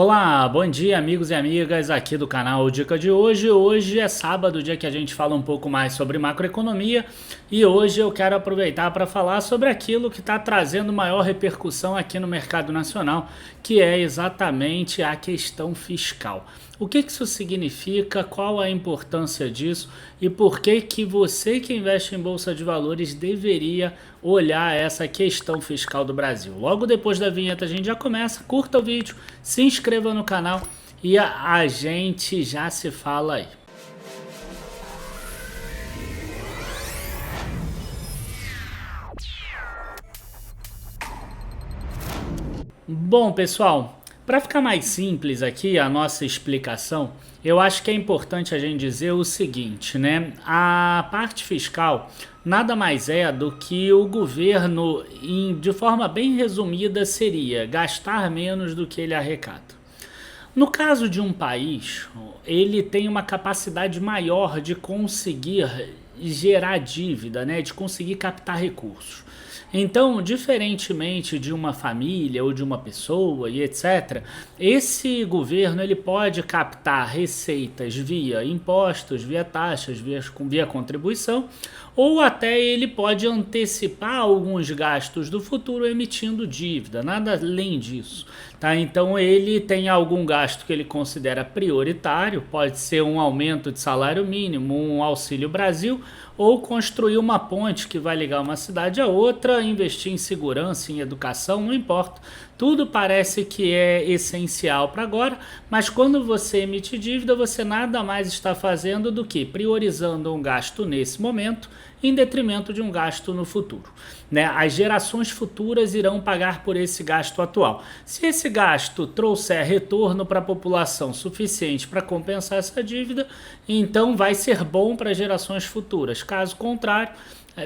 Olá, bom dia amigos e amigas aqui do canal Dica de Hoje. Hoje é sábado, dia que a gente fala um pouco mais sobre macroeconomia, e hoje eu quero aproveitar para falar sobre aquilo que está trazendo maior repercussão aqui no mercado nacional, que é exatamente a questão fiscal. O que isso significa, qual a importância disso e por que você que investe em bolsa de valores deveria olhar essa questão fiscal do Brasil. Logo depois da vinheta a gente já começa, curta o vídeo, se inscreva no canal e a gente já se fala aí. Bom, pessoal, para ficar mais simples aqui a nossa explicação, eu acho que é importante a gente dizer o seguinte, né? A parte fiscal nada mais é do que o governo, de forma bem resumida, seria gastar menos do que ele arrecada. No caso de um país, ele tem uma capacidade maior de conseguir gerar dívida, né? De conseguir captar recursos. Então, diferentemente de uma família ou de uma pessoa e etc., esse governo ele pode captar receitas via impostos, via taxas, via contribuição, ou até ele pode antecipar alguns gastos do futuro emitindo dívida, nada além disso. Tá? Então ele tem algum gasto que ele considera prioritário, pode ser um aumento de salário mínimo, um Auxílio Brasil, ou construir uma ponte que vai ligar uma cidade a outra, investir em segurança, em educação, não importa. Tudo parece que é essencial para agora, mas quando você emite dívida, você nada mais está fazendo do que priorizando um gasto nesse momento em detrimento de um gasto no futuro. Né? As gerações futuras irão pagar por esse gasto atual. Se esse gasto trouxer retorno para a população suficiente para compensar essa dívida, então vai ser bom para gerações futuras. Caso contrário,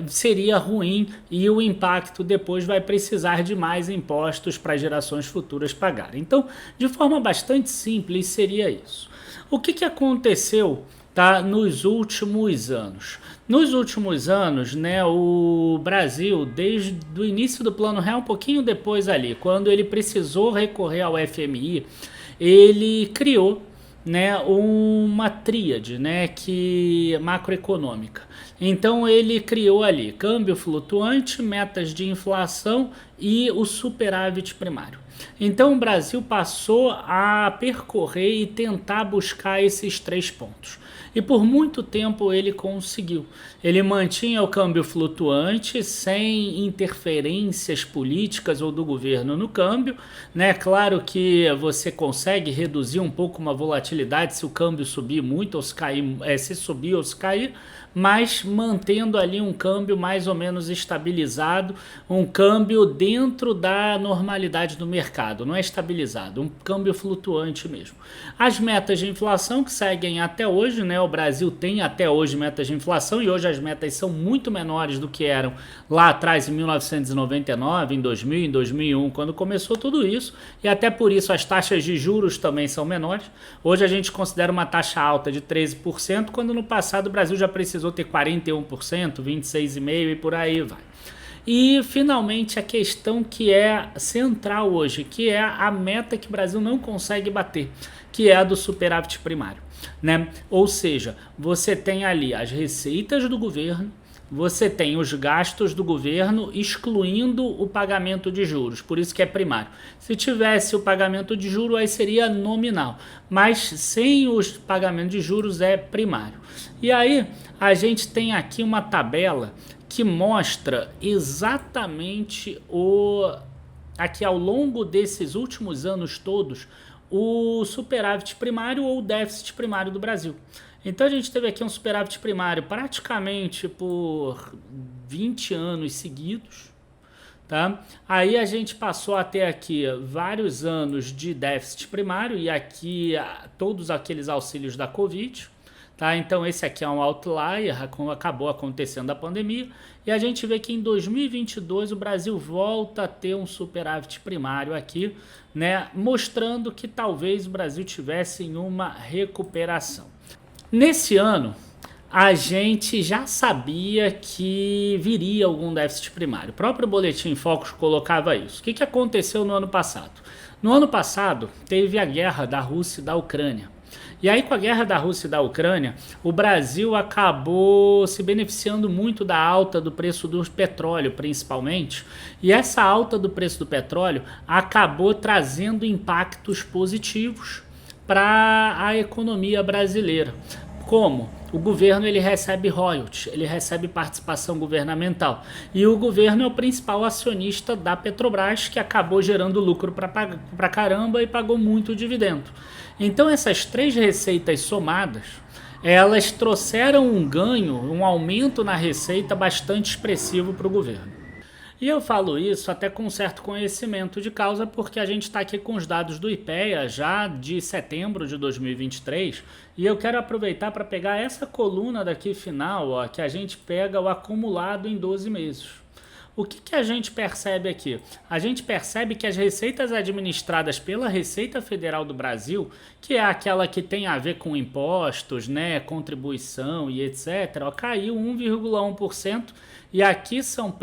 seria ruim e o impacto depois vai precisar de mais impostos para gerações futuras pagarem. Então, de forma bastante simples, seria isso. O que aconteceu, tá, nos últimos anos? Nos últimos anos, né, o Brasil, desde o início do Plano Real, um pouquinho depois ali, quando ele precisou recorrer ao FMI, ele criou, né, uma tríade, né, macroeconômica. Então ele criou ali câmbio flutuante, metas de inflação e o superávit primário. Então o Brasil passou a percorrer e tentar buscar esses três pontos. E por muito tempo ele conseguiu. Ele mantinha o câmbio flutuante sem interferências políticas ou do governo no câmbio, né? Claro que você consegue reduzir um pouco uma volatilidade se o câmbio subir muito ou se cair, se subir ou se cair, mas mantendo ali um câmbio mais ou menos estabilizado, um câmbio dentro da normalidade do mercado, não é estabilizado, um câmbio flutuante mesmo. As metas de inflação que seguem até hoje, né? O Brasil tem até hoje metas de inflação e hoje as metas são muito menores do que eram lá atrás em 1999, em 2000, em 2001, quando começou tudo isso, e até por isso as taxas de juros também são menores. Hoje a gente considera uma taxa alta de 13%, quando no passado o Brasil já precisou ter 41%, 26,5% e por aí vai. E finalmente a questão que é central hoje, que é a meta que o Brasil não consegue bater, que é a do superávit primário, né? Ou seja, você tem ali as receitas do governo, você tem os gastos do governo excluindo o pagamento de juros, por isso que é primário. Se tivesse o pagamento de juros, aí seria nominal, mas sem os pagamentos de juros é primário. E aí a gente tem aqui uma tabela que mostra exatamente aqui ao longo desses últimos anos todos, o superávit primário ou o déficit primário do Brasil. Então a gente teve aqui um superávit primário praticamente por 20 anos seguidos, tá? Aí a gente passou a ter aqui vários anos de déficit primário e aqui todos aqueles auxílios da Covid, tá? Então esse aqui é um outlier, acabou acontecendo a pandemia, e a gente vê que em 2022 o Brasil volta a ter um superávit primário aqui, né? Mostrando que talvez o Brasil tivesse em uma recuperação. Nesse ano, a gente já sabia que viria algum déficit primário. O próprio Boletim Focus colocava isso. O que aconteceu no ano passado? No ano passado, teve a guerra da Rússia e da Ucrânia. E aí, com a guerra da Rússia e da Ucrânia, o Brasil acabou se beneficiando muito da alta do preço do petróleo, principalmente. E essa alta do preço do petróleo acabou trazendo impactos positivos para a economia brasileira. Como? O governo ele recebe royalties, ele recebe participação governamental. E o governo é o principal acionista da Petrobras, que acabou gerando lucro para caramba e pagou muito dividendo. Então essas três receitas somadas, elas trouxeram um ganho, um aumento na receita bastante expressivo para o governo. E eu falo isso até com certo conhecimento de causa, porque a gente está aqui com os dados do IPEA já de setembro de 2023, e eu quero aproveitar para pegar essa coluna daqui final, ó, que a gente pega o acumulado em 12 meses. O que a gente percebe aqui? A gente percebe que as receitas administradas pela Receita Federal do Brasil, que é aquela que tem a ver com impostos, né, contribuição e etc., ó, caiu 1,1%, e aqui são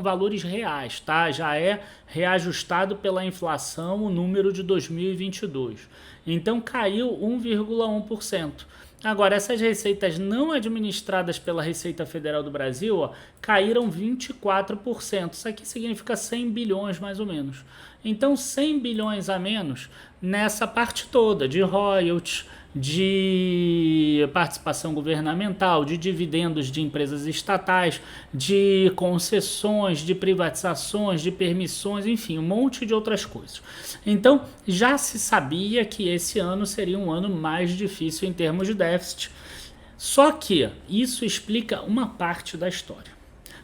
valores reais, tá? Já é reajustado pela inflação o número de 2022. Então caiu 1,1%. Agora, essas receitas não administradas pela Receita Federal do Brasil, ó, caíram 24%. Isso aqui significa 100 bilhões mais ou menos. Então, 100 bilhões a menos nessa parte toda de royalties, de participação governamental, de dividendos de empresas estatais, de concessões, de privatizações, de permissões, enfim, um monte de outras coisas. Então, já se sabia que esse ano seria um ano mais difícil em termos de déficit, só que isso explica uma parte da história.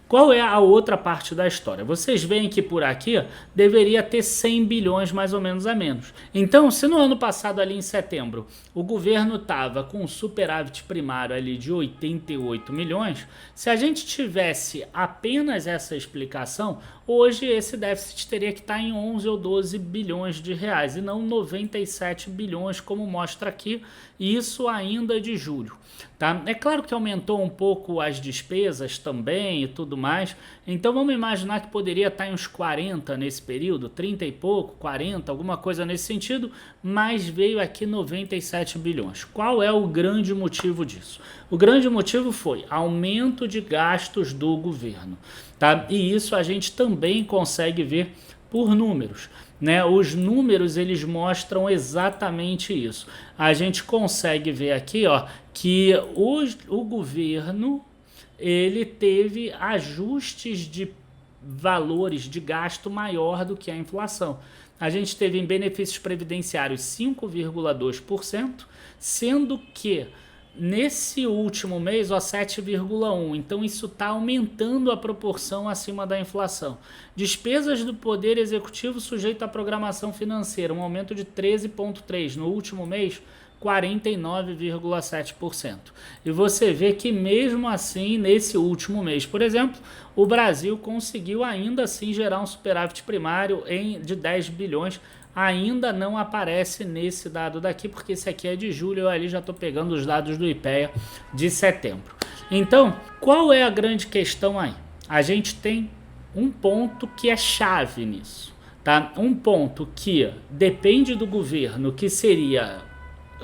Qual é a outra parte da história? Vocês veem que por aqui deveria ter 100 bilhões mais ou menos a menos. Então, se no ano passado, ali em setembro, o governo estava com um superávit primário ali de 88 milhões, se a gente tivesse apenas essa explicação, hoje esse déficit teria que estar em 11 ou 12 bilhões de reais e não 97 bilhões, como mostra aqui, e isso ainda de julho. Tá? É claro que aumentou um pouco as despesas também e tudo mais, então vamos imaginar que poderia estar em uns 40 nesse período, 30 e pouco, 40, alguma coisa nesse sentido, mas veio aqui 97 bilhões. Qual é o grande motivo disso? O grande motivo foi aumento de gastos do governo, tá? E isso a gente também consegue ver por números, né? Os números eles mostram exatamente isso. A gente consegue ver aqui, ó, que o governo ele teve ajustes de valores de gasto maior do que a inflação. A gente teve em benefícios previdenciários 5,2%, sendo que nesse último mês, 7,1%. Então, isso está aumentando a proporção acima da inflação. Despesas do Poder Executivo sujeito à programação financeira, um aumento de 13,3%. No último mês, 49,7%. E você vê que mesmo assim, nesse último mês, por exemplo, o Brasil conseguiu ainda assim gerar um superávit primário de 10 bilhões, ainda não aparece nesse dado daqui, porque esse aqui é de julho, eu ali já estou pegando os dados do IPEA de setembro. Então, qual é a grande questão aí? A gente tem um ponto que é chave nisso, tá? Um ponto que depende do governo, que seria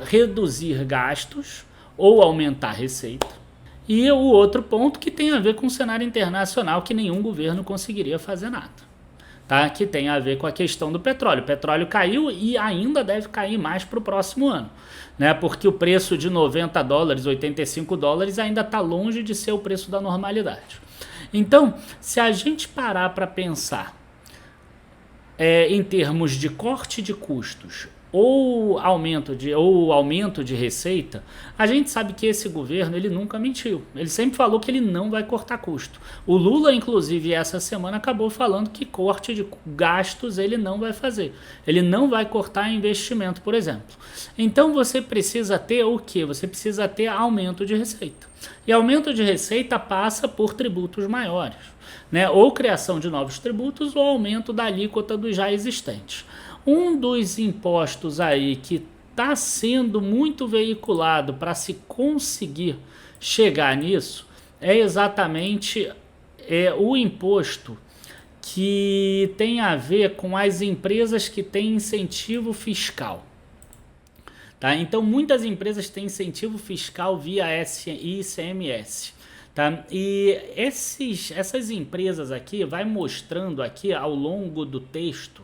reduzir gastos ou aumentar receita. E o outro ponto que tem a ver com o cenário internacional, que nenhum governo conseguiria fazer nada. Tá? Que tem a ver com a questão do petróleo. O petróleo caiu e ainda deve cair mais para o próximo ano, né? Porque o preço de 90 dólares, 85 dólares ainda está longe de ser o preço da normalidade. Então, se a gente parar para pensar em termos de corte de custos ou aumento de receita, a gente sabe que esse governo ele nunca mentiu. Ele sempre falou que ele não vai cortar custo. O Lula, inclusive, essa semana acabou falando que corte de gastos ele não vai fazer. Ele não vai cortar investimento, por exemplo. Então você precisa ter o quê? Você precisa ter aumento de receita. E aumento de receita passa por tributos maiores, né? Ou criação de novos tributos ou aumento da alíquota dos já existentes. Um dos impostos aí que está sendo muito veiculado para se conseguir chegar nisso é exatamente o imposto que tem a ver com as empresas que têm incentivo fiscal. Tá? Então, muitas empresas têm incentivo fiscal via ICMS. Tá? E essas empresas aqui, vai mostrando aqui ao longo do texto,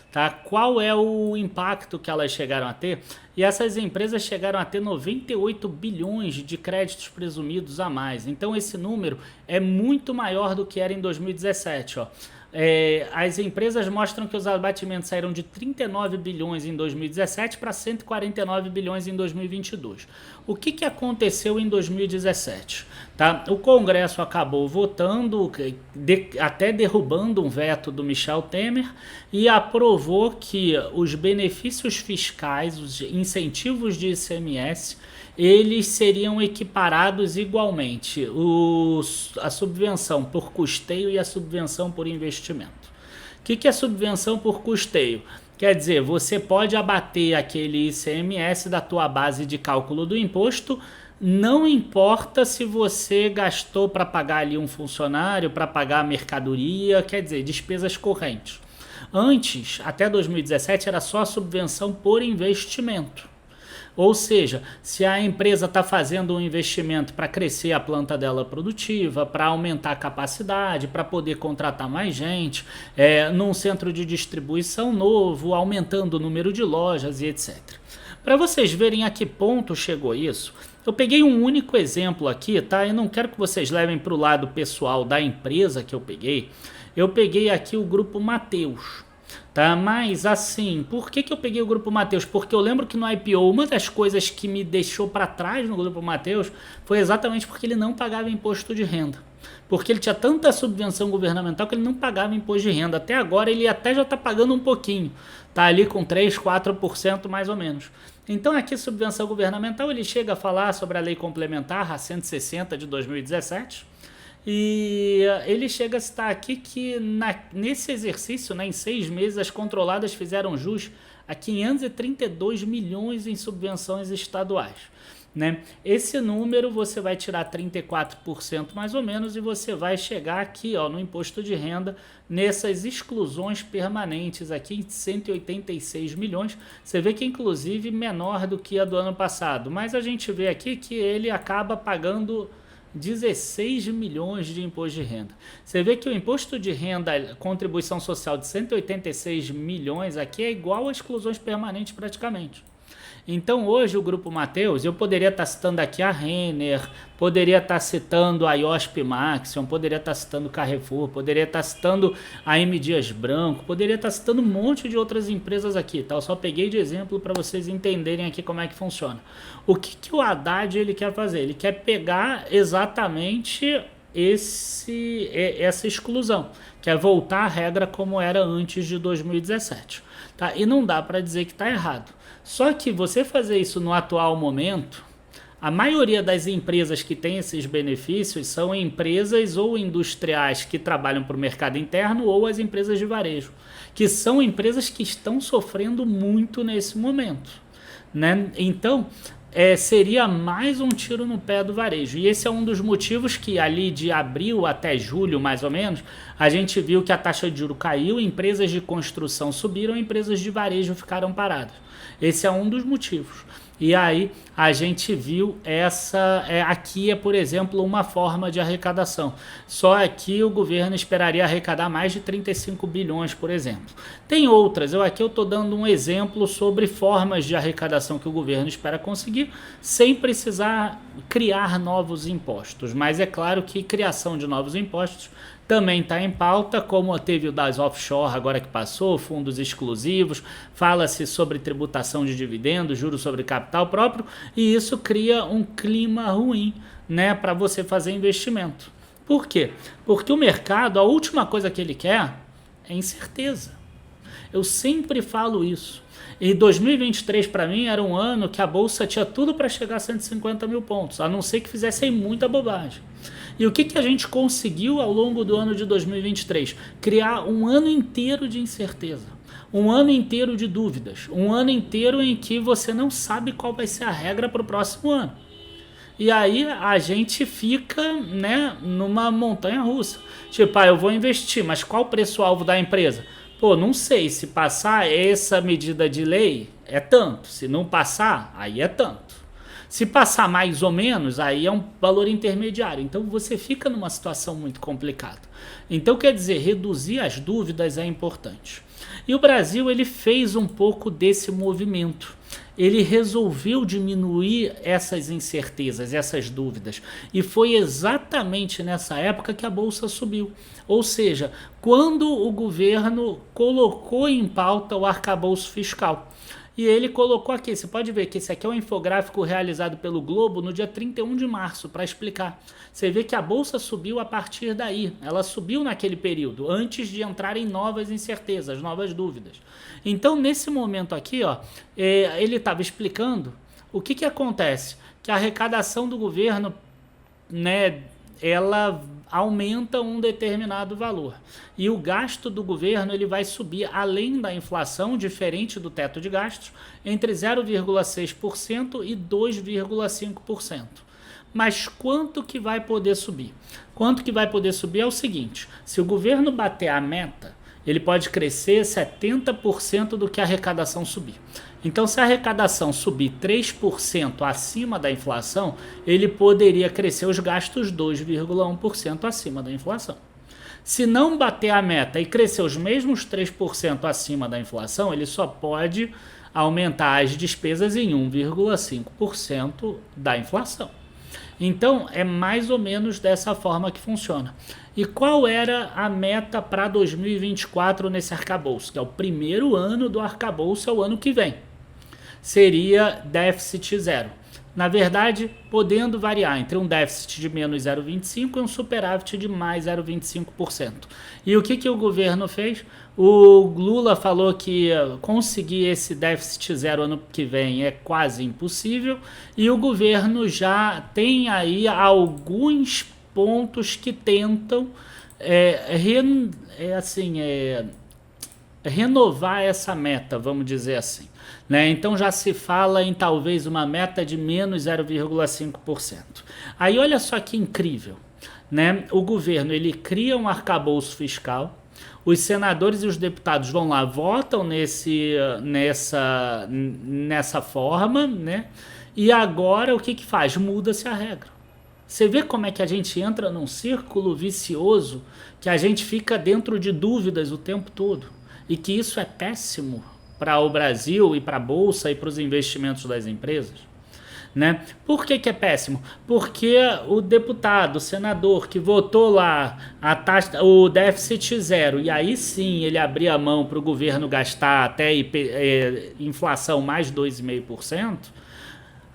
tá? Qual é o impacto que elas chegaram a ter. E essas empresas chegaram a ter 98 bilhões de créditos presumidos a mais. Então esse número é muito maior do que era em 2017. Ó. As empresas mostram que os abatimentos saíram de 39 bilhões em 2017 para 149 bilhões em 2022. O que aconteceu em 2017? Tá? O Congresso acabou votando, até derrubando um veto do Michel Temer, e aprovou que os benefícios fiscais, os incentivos de ICMS, eles seriam equiparados igualmente, a subvenção por custeio e a subvenção por investimento. O que é subvenção por custeio? Quer dizer, você pode abater aquele ICMS da tua base de cálculo do imposto, não importa se você gastou para pagar ali um funcionário, para pagar a mercadoria, quer dizer, despesas correntes. Antes, até 2017, era só subvenção por investimento. Ou seja, se a empresa está fazendo um investimento para crescer a planta dela produtiva, para aumentar a capacidade, para poder contratar mais gente, num centro de distribuição novo, aumentando o número de lojas e etc. Para vocês verem a que ponto chegou isso, eu peguei um único exemplo aqui, tá? Eu não quero que vocês levem para o lado pessoal da empresa que eu peguei. Eu peguei aqui o Grupo Mateus. Tá, mas assim, por que eu peguei o Grupo Mateus? Porque eu lembro que no IPO, uma das coisas que me deixou para trás no Grupo Mateus foi exatamente porque ele não pagava imposto de renda. Porque ele tinha tanta subvenção governamental que ele não pagava imposto de renda. Até agora ele até já está pagando um pouquinho, tá ali com 3, 4% mais ou menos. Então aqui subvenção governamental, ele chega a falar sobre a lei complementar, a 160 de 2017, e ele chega a citar aqui que nesse exercício, em 6 meses, as controladas fizeram jus a 532 milhões em subvenções estaduais. Né? Esse número você vai tirar 34% mais ou menos e você vai chegar aqui no imposto de renda, nessas exclusões permanentes aqui em 186 milhões. Você vê que inclusive menor do que a do ano passado, mas a gente vê aqui que ele acaba pagando 16 milhões de imposto de renda. Você vê que o imposto de renda, contribuição social de 186 milhões aqui é igual a exclusões permanentes praticamente. Então hoje o Grupo Mateus, eu poderia estar citando aqui a Renner, poderia estar citando a IOSP Maxion, poderia estar citando Carrefour, poderia estar citando a M. Dias Branco, poderia estar citando um monte de outras empresas aqui, tá? Eu só peguei de exemplo para vocês entenderem aqui como é que funciona. O que o Haddad ele quer fazer? Ele quer pegar exatamente essa exclusão, que é voltar à regra como era antes de 2017. Tá? E não dá para dizer que está errado. Só que você fazer isso no atual momento, a maioria das empresas que têm esses benefícios são empresas ou industriais que trabalham para o mercado interno ou as empresas de varejo, que são empresas que estão sofrendo muito nesse momento. Né? Então, seria mais um tiro no pé do varejo. E esse é um dos motivos que ali de abril até julho, mais ou menos, a gente viu que a taxa de juros caiu, empresas de construção subiram, empresas de varejo ficaram paradas. Esse é um dos motivos. E aí a gente viu aqui por exemplo, uma forma de arrecadação. Só aqui o governo esperaria arrecadar mais de 35 bilhões, por exemplo. Tem outras, aqui eu estou dando um exemplo sobre formas de arrecadação que o governo espera conseguir, sem precisar criar novos impostos. Mas é claro que criação de novos impostos também está em pauta, como teve o das offshore agora que passou, fundos exclusivos, fala-se sobre tributação de dividendos, juros sobre capital próprio, e isso cria um clima ruim, né, para você fazer investimento. Por quê? Porque o mercado, a última coisa que ele quer é incerteza. Eu sempre falo isso. E 2023 para mim era um ano que a Bolsa tinha tudo para chegar a 150 mil pontos, a não ser que fizessem muita bobagem. E o que a gente conseguiu ao longo do ano de 2023? Criar um ano inteiro de incerteza, um ano inteiro de dúvidas, um ano inteiro em que você não sabe qual vai ser a regra para o próximo ano. E aí a gente fica, né, numa montanha russa. Tipo, eu vou investir, mas qual o preço-alvo da empresa? Pô, não sei, se passar essa medida de lei é tanto, se não passar, aí é tanto. Se passar mais ou menos, aí é um valor intermediário. Então você fica numa situação muito complicada. Então, quer dizer, reduzir as dúvidas é importante. E o Brasil, ele fez um pouco desse movimento. Ele resolveu diminuir essas incertezas, essas dúvidas. E foi exatamente nessa época que a Bolsa subiu. Ou seja, quando o governo colocou em pauta o arcabouço fiscal. E ele colocou aqui, você pode ver que esse aqui é um infográfico realizado pelo Globo no dia 31 de março, para explicar. Você vê que a Bolsa subiu a partir daí, ela subiu naquele período, antes de entrarem novas incertezas, novas dúvidas. Então, nesse momento aqui, ele estava explicando o que acontece, que a arrecadação do governo, né, ela aumenta um determinado valor. E o gasto do governo ele vai subir além da inflação, diferente do teto de gastos, entre 0,6% e 2,5%. Mas quanto que vai poder subir? Quanto que vai poder subir é o seguinte, se o governo bater a meta, ele pode crescer 70% do que a arrecadação subir. Então, se a arrecadação subir 3% acima da inflação, ele poderia crescer os gastos 2,1% acima da inflação. Se não bater a meta e crescer os mesmos 3% acima da inflação, ele só pode aumentar as despesas em 1,5% da inflação. Então, é mais ou menos dessa forma que funciona. E qual era a meta para 2024 nesse arcabouço? Que é o primeiro ano do arcabouço, é o ano que vem. Seria déficit zero. Na verdade, podendo variar entre um déficit de menos 0,25% e um superávit de mais 0,25%. E o que o governo fez? O Lula falou que conseguir esse déficit zero ano que vem é quase impossível, e o governo já tem aí alguns pontos que tentam renovar essa meta, vamos dizer assim. Né? Então já se fala em talvez uma meta de menos 0,5%. Aí olha só que incrível, né? O governo ele cria um arcabouço fiscal, os senadores e os deputados vão lá, votam nessa forma, né? E agora o que faz? Muda-se a regra. Você vê como é que a gente entra num círculo vicioso, que a gente fica dentro de dúvidas o tempo todo, e que isso é péssimo para o Brasil e para a Bolsa e para os investimentos das empresas. Né? Por que é péssimo? Porque o deputado, o senador que votou lá o déficit zero, e aí sim ele abria a mão para o governo gastar até inflação mais 2,5%,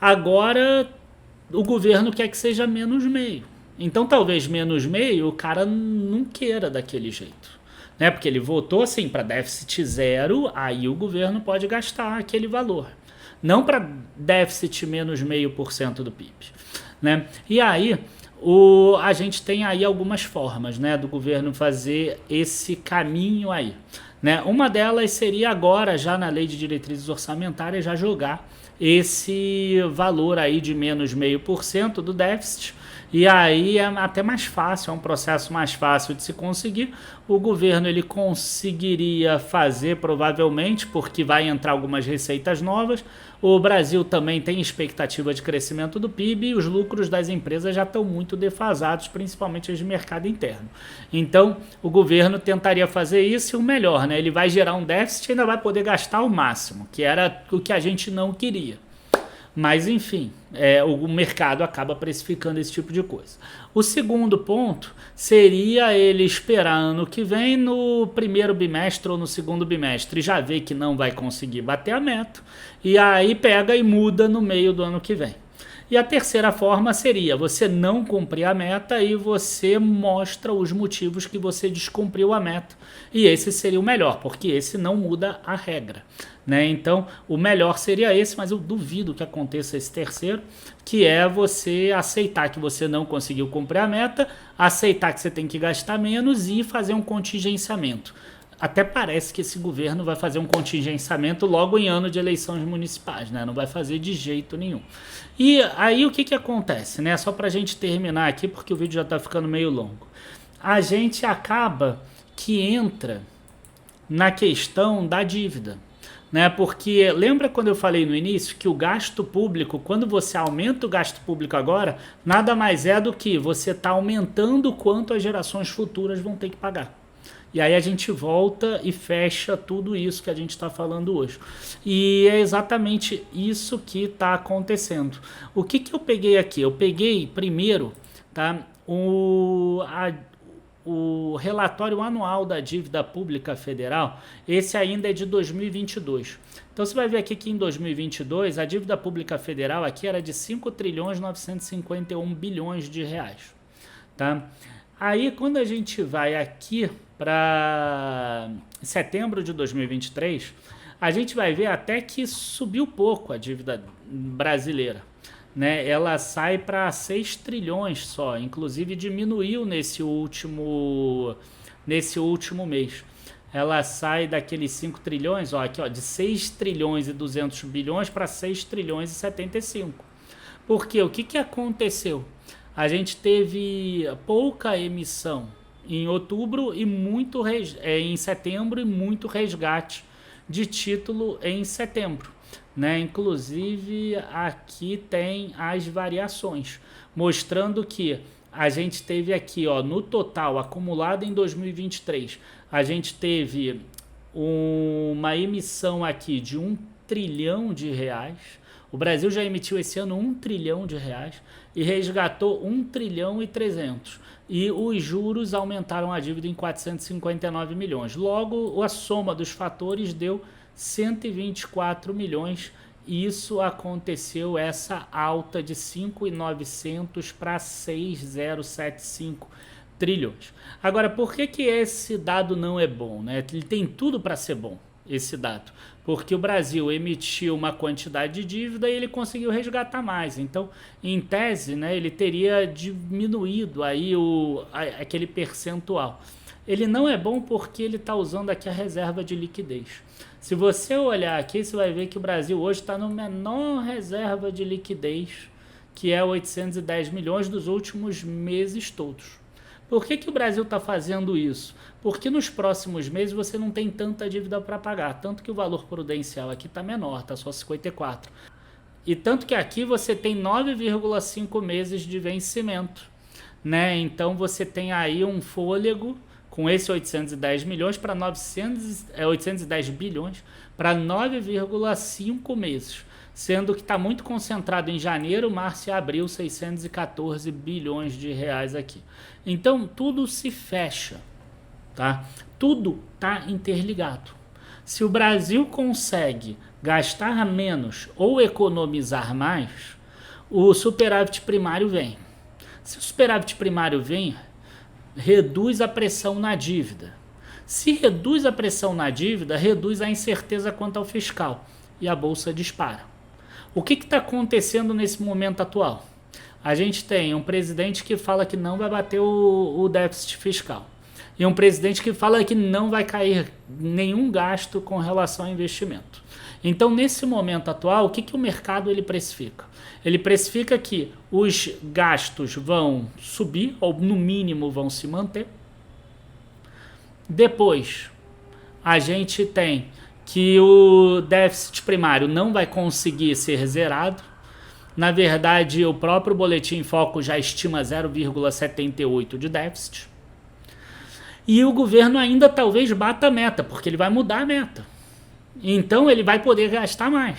agora o governo quer que seja menos meio. Então talvez menos meio o cara não queira daquele jeito. Né? Porque ele votou assim para déficit zero, aí o governo pode gastar aquele valor. Não para déficit menos 0,5% do PIB. Né? E aí a gente tem aí algumas formas, né, do governo fazer esse caminho aí. Né? Uma delas seria agora, já na lei de diretrizes orçamentárias, já jogar esse valor aí de menos 0,5% do déficit. E aí é até mais fácil, é um processo mais fácil de se conseguir. O governo ele conseguiria fazer provavelmente, porque vai entrar algumas receitas novas. O Brasil também tem expectativa de crescimento do PIB e os lucros das empresas já estão muito defasados, principalmente os de mercado interno. Então, o governo tentaria fazer isso e o melhor, né? Ele vai gerar um déficit e ainda vai poder gastar o máximo, que era o que a gente não queria. Mas, enfim, o mercado acaba precificando esse tipo de coisa. O segundo ponto seria ele esperar ano que vem, no primeiro bimestre ou no segundo bimestre, já vê que não vai conseguir bater a meta, e aí pega e muda no meio do ano que vem. E a terceira forma seria você não cumprir a meta e você mostra os motivos que você descumpriu a meta. E esse seria o melhor, porque esse não muda a regra. Né? Então, o melhor seria esse, mas eu duvido que aconteça esse terceiro, que é você aceitar que você não conseguiu cumprir a meta, aceitar que você tem que gastar menos e fazer um contingenciamento. até parece que esse governo vai fazer um contingenciamento logo em ano de eleições municipais, né? Não vai fazer de jeito nenhum. E aí o que acontece, né? Só pra gente terminar aqui, porque o vídeo já tá ficando meio longo. A gente acaba que entra na questão da dívida, né? Porque lembra quando eu falei no início que o gasto público, quando você aumenta o gasto público agora, nada mais é do que você está aumentando o quanto as gerações futuras vão ter que pagar. E aí a gente volta e fecha tudo isso que a gente está falando hoje. E é exatamente isso que está acontecendo. O que eu peguei aqui? Eu peguei primeiro, tá, o relatório anual da dívida pública federal. Esse ainda é de 2022. Então você vai ver aqui que em 2022 a dívida pública federal aqui era de 5 trilhões 951 bilhões de reais. Tá? Aí quando a gente vai aqui para setembro de 2023, a gente vai ver até que subiu pouco a dívida brasileira, né? Ela sai para 6 trilhões só, inclusive diminuiu nesse último mês. Ela sai daqueles 5 trilhões, ó, aqui, ó, de 6 trilhões e 200 bilhões para 6 trilhões e 75. Por quê? O que aconteceu? A gente teve pouca emissão em outubro e em setembro e muito resgate de título em setembro, né? Inclusive aqui tem as variações, mostrando que a gente teve aqui, ó, no total acumulado em 2023, a gente teve uma emissão aqui de 1 trilhão de reais. O Brasil já emitiu esse ano 1 trilhão de reais e resgatou 1 trilhão e 300. E os juros aumentaram a dívida em 459 milhões. Logo, a soma dos fatores deu 124 milhões. E isso aconteceu, essa alta de 5.900 para 6.075 trilhões. Agora, por que esse dado não é bom, né? Ele tem tudo para ser bom, esse dado, porque o Brasil emitiu uma quantidade de dívida e ele conseguiu resgatar mais. Então, em tese, né, ele teria diminuído aí aquele percentual. Ele não é bom porque ele está usando aqui a reserva de liquidez. Se você olhar aqui, você vai ver que o Brasil hoje está no menor reserva de liquidez, que é 810 milhões dos últimos meses todos. Por que o Brasil está fazendo isso? Porque nos próximos meses você não tem tanta dívida para pagar, tanto que o valor prudencial aqui está menor, está só 54. E tanto que aqui você tem 9,5 meses de vencimento, né? Então você tem aí um fôlego com esse 810 milhões para 810 bilhões para 9,5 meses, sendo que está muito concentrado em janeiro, março e abril, 614 bilhões de reais aqui. Então tudo se fecha, tá? Tudo está interligado. Se o Brasil consegue gastar menos ou economizar mais, o superávit primário vem. Se o superávit primário vem, reduz a pressão na dívida. Se reduz a pressão na dívida, reduz a incerteza quanto ao fiscal e a bolsa dispara. O que está acontecendo nesse momento atual? A gente tem um presidente que fala que não vai bater o déficit fiscal e um presidente que fala que não vai cair nenhum gasto com relação ao investimento. Então, nesse momento atual, o que o mercado ele precifica? Ele precifica que os gastos vão subir, ou no mínimo vão se manter. Depois, a gente tem que o déficit primário não vai conseguir ser zerado. Na verdade, o próprio Boletim Foco já estima 0,78 de déficit. E o governo ainda talvez bata a meta, porque ele vai mudar a meta. Então ele vai poder gastar mais.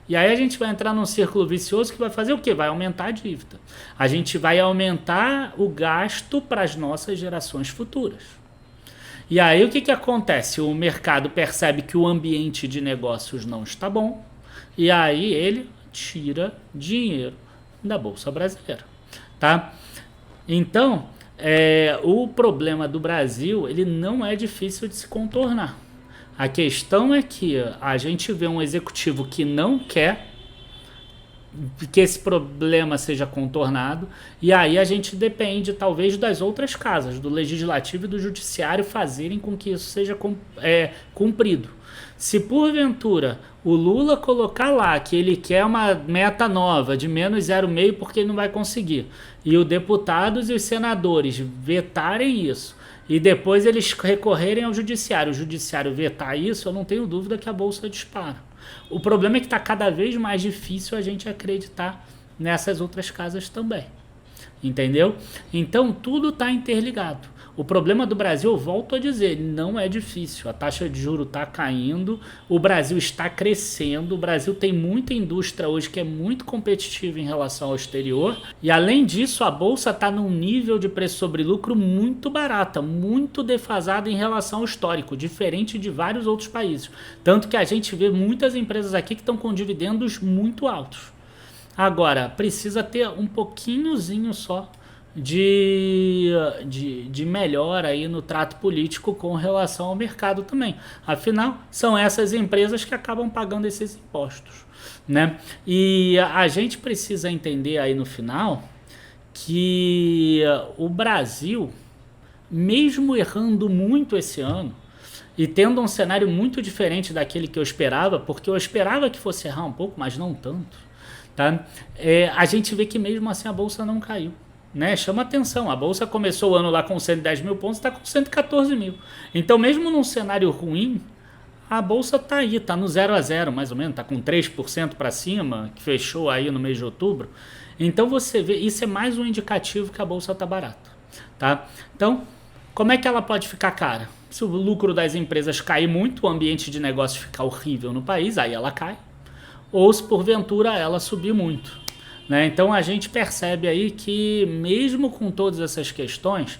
E aí a gente vai entrar num círculo vicioso que vai fazer o quê? Vai aumentar a dívida. A gente vai aumentar o gasto para as nossas gerações futuras. E aí o que acontece? O mercado percebe que o ambiente de negócios não está bom e aí ele tira dinheiro da Bolsa Brasileira, tá? Então, o problema do Brasil ele não é difícil de se contornar. A questão é que a gente vê um executivo que não quer que esse problema seja contornado, e aí a gente depende talvez das outras casas, do Legislativo e do Judiciário, fazerem com que isso seja cumprido. Se porventura o Lula colocar lá que ele quer uma meta nova de menos 0,5 porque ele não vai conseguir, e os deputados e os senadores vetarem isso, e depois eles recorrerem ao Judiciário, o Judiciário vetar isso, eu não tenho dúvida que a Bolsa dispara. O problema é que está cada vez mais difícil a gente acreditar nessas outras casas também. Entendeu? Então tudo está interligado. O problema do Brasil, eu volto a dizer, não é difícil. A taxa de juros está caindo, o Brasil está crescendo, o Brasil tem muita indústria hoje que é muito competitiva em relação ao exterior. E além disso, a Bolsa está num nível de preço sobre lucro muito barata, muito defasada em relação ao histórico, diferente de vários outros países. Tanto que a gente vê muitas empresas aqui que estão com dividendos muito altos. Agora, precisa ter um pouquinhozinho só de melhora aí no trato político com relação ao mercado também. Afinal, são essas empresas que acabam pagando esses impostos, né? E a gente precisa entender aí no final que o Brasil, mesmo errando muito esse ano, e tendo um cenário muito diferente daquele que eu esperava, porque eu esperava que fosse errar um pouco, mas não tanto, tá? A gente vê que mesmo assim a Bolsa não caiu. Né? Chama atenção, a Bolsa começou o ano lá com 110 mil pontos, está com 114 mil. Então mesmo num cenário ruim, a Bolsa está aí, está no 0 a 0 mais ou menos, está com 3% para cima, que fechou aí no mês de outubro. Então você vê, isso é mais um indicativo que a Bolsa está barata. Tá? Então, como é que ela pode ficar cara? Se o lucro das empresas cair muito, o ambiente de negócio ficar horrível no país, aí ela cai. Ou se porventura ela subir muito. Né? Então a gente percebe aí que mesmo com todas essas questões,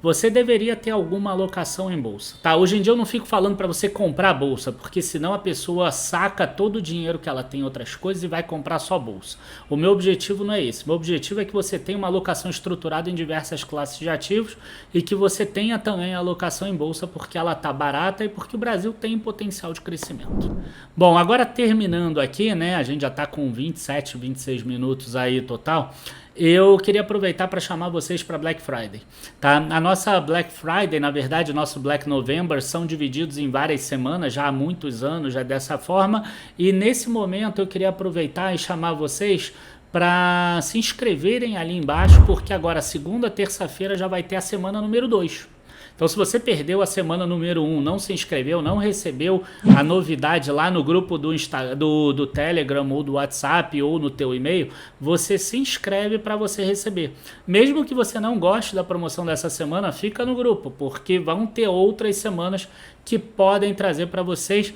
você deveria ter alguma alocação em bolsa. Tá? Hoje em dia eu não fico falando para você comprar a bolsa, porque senão a pessoa saca todo o dinheiro que ela tem em outras coisas e vai comprar só bolsa. O meu objetivo não é esse. Meu objetivo é que você tenha uma alocação estruturada em diversas classes de ativos e que você tenha também a alocação em bolsa porque ela está barata e porque o Brasil tem potencial de crescimento. Bom, agora terminando aqui, né? A gente já está com 27, 26 minutos aí total. Eu queria aproveitar para chamar vocês para Black Friday. Tá? A nossa Black Friday, na verdade, o nosso Black November, são divididos em várias semanas, já há muitos anos, já dessa forma. E nesse momento eu queria aproveitar e chamar vocês para se inscreverem ali embaixo, porque agora, segunda, terça-feira, já vai ter a semana número 2. Então, se você perdeu a semana número 1, não se inscreveu, não recebeu a novidade lá no grupo do Telegram ou do WhatsApp ou no teu e-mail, você se inscreve para você receber. Mesmo que você não goste da promoção dessa semana, fica no grupo, porque vão ter outras semanas que podem trazer para vocês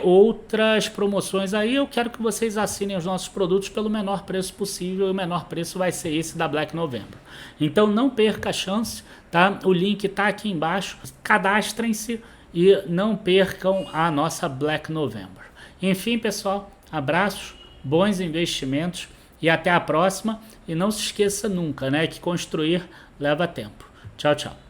outras promoções aí. Eu quero que vocês assinem os nossos produtos pelo menor preço possível, e o menor preço vai ser esse da Black November. Então não perca a chance, tá? O link está aqui embaixo, cadastrem-se e não percam a nossa Black November. Enfim, pessoal, abraços, bons investimentos e até a próxima. E não se esqueça nunca, né, que construir leva tempo. Tchau, tchau.